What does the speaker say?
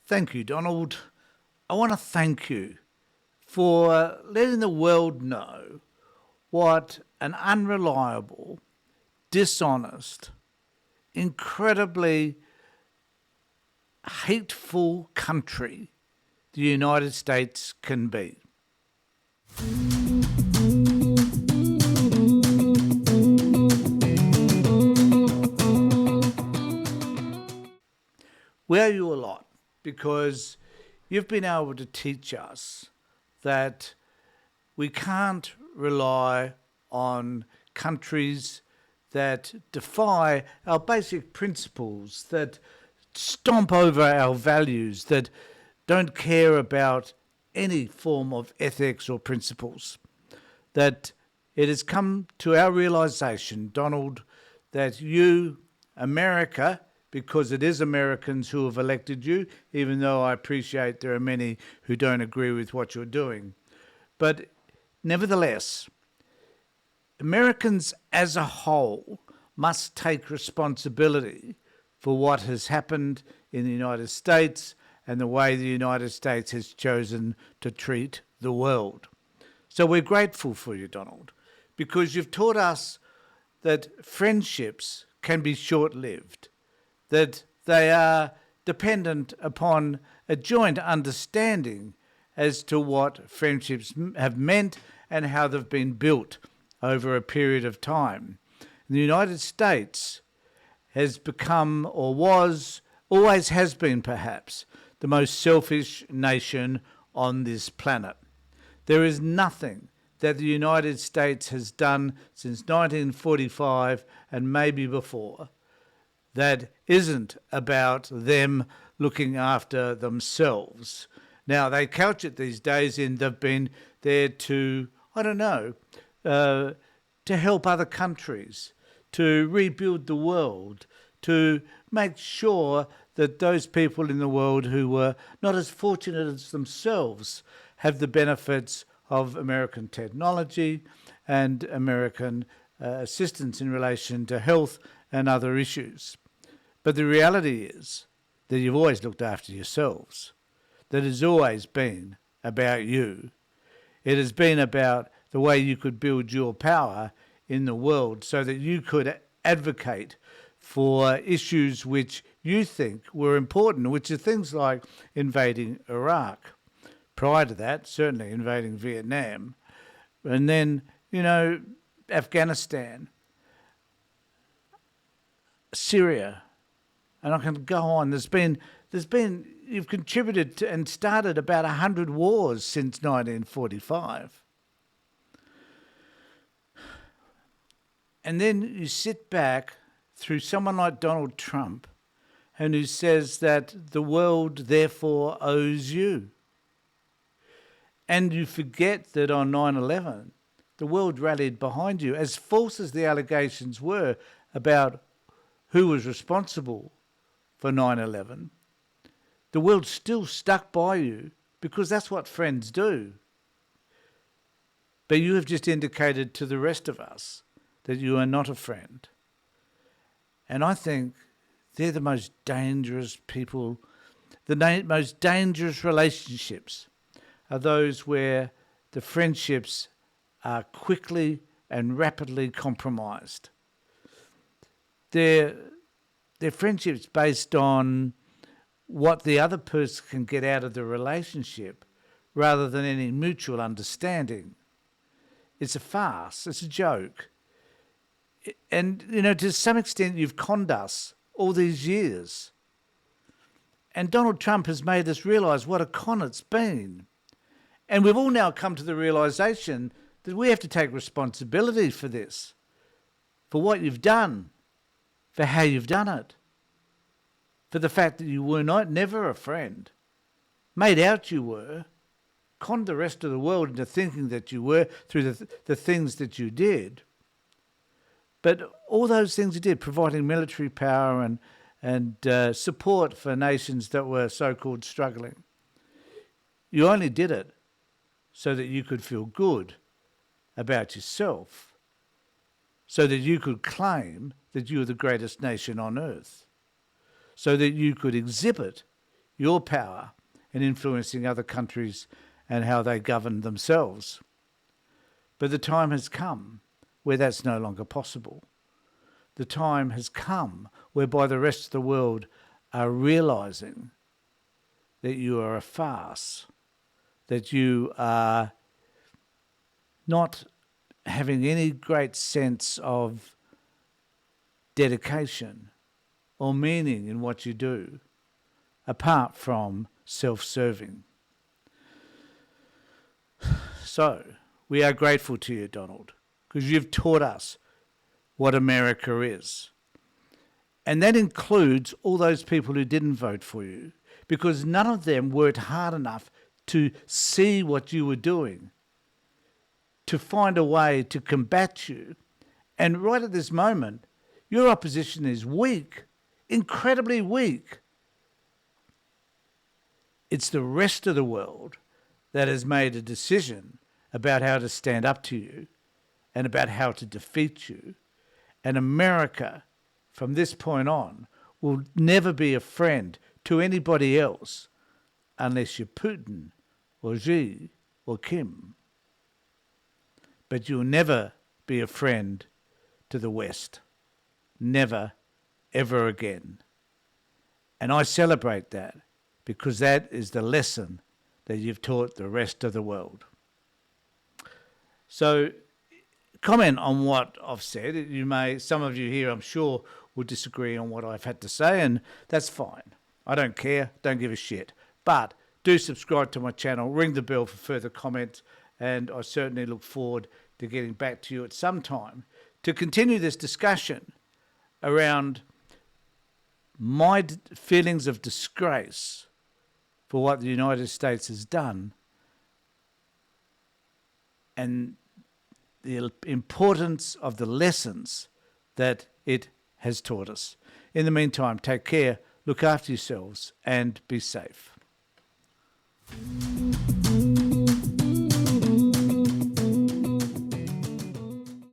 Thank you, Donald. I want to thank you for letting the world know what an unreliable, dishonest, incredibly hateful country the United States can be. We owe you a lot because you've been able to teach us that we can't rely on countries that defy our basic principles, that stomp over our values, that don't care about any form of ethics or principles. That it has come to our realization, Donald, that you, America, because it is Americans who have elected you, even though I appreciate there are many who don't agree with what you're doing. But nevertheless, Americans as a whole must take responsibility for what has happened in the United States and the way the United States has chosen to treat the world. So we're grateful for you, Donald, because you've taught us that friendships can be short-lived, that they are dependent upon a joint understanding as to what friendships have meant and how they've been built over a period of time. The United States has become, or was, always has been perhaps, the most selfish nation on this planet. There is nothing that the United States has done since 1945 and maybe before that isn't about them looking after themselves. Now, they couch it these days in they've been there to, to help other countries, to rebuild the world, to make sure that those people in the world who were not as fortunate as themselves have the benefits of American technology and American assistance in relation to health and other issues. But the reality is that you've always looked after yourselves, that it's always been about you. It has been about the way you could build your power in the world so that you could advocate for issues which you think were important, which are things like invading Iraq. Prior to that, certainly invading Vietnam. And then, Afghanistan, Syria, and I can go on. You've contributed to and started about 100 wars since 1945. And then you sit back through someone like Donald Trump, and who says that the world therefore owes you. And you forget that on 9/11, the world rallied behind you, as false as the allegations were about who was responsible for 9/11. The world still stuck by you because that's what friends do. But you have just indicated to the rest of us that you are not a friend. And I think they're the most dangerous people, the most dangerous relationships are those where the friendships are quickly and rapidly compromised. They're friendships based on what the other person can get out of the relationship rather than any mutual understanding. It's a farce, it's a joke. And, to some extent you've conned us all these years. And Donald Trump has made us realise what a con it's been. And we've all now come to the realisation that we have to take responsibility for this, for what you've done, for how you've done it, for the fact that you were never a friend, made out you were, conned the rest of the world into thinking that you were through the things that you did. But all those things you did, providing military power and support for nations that were so-called struggling, you only did it so that you could feel good about yourself, so that you could claim that you were the greatest nation on earth, so that you could exhibit your power in influencing other countries and how they govern themselves. But the time has come where that's no longer possible. The time has come whereby the rest of the world are realising that you are a farce, that you are not having any great sense of dedication or meaning in what you do, apart from self-serving. So, we are grateful to you, Donald, because you've taught us what America is. And that includes all those people who didn't vote for you, because none of them worked hard enough to see what you were doing, to find a way to combat you. And right at this moment, your opposition is weak, incredibly weak. It's the rest of the world that has made a decision about how to stand up to you and about how to defeat you. And America, from this point on, will never be a friend to anybody else unless you're Putin or Xi or Kim. But you'll never be a friend to the West. Never, ever again. And I celebrate that because that is the lesson that you've taught the rest of the world. So, comment on what I've said. Some of you here, I'm sure, will disagree on what I've had to say, and that's fine. I don't care, don't give a shit. But do subscribe to my channel, ring the bell for further comments, and I certainly look forward to getting back to you at some time to continue this discussion around my feelings of disgrace for what the United States has done and the importance of the lessons that it has taught us. In the meantime, take care, look after yourselves, and be safe.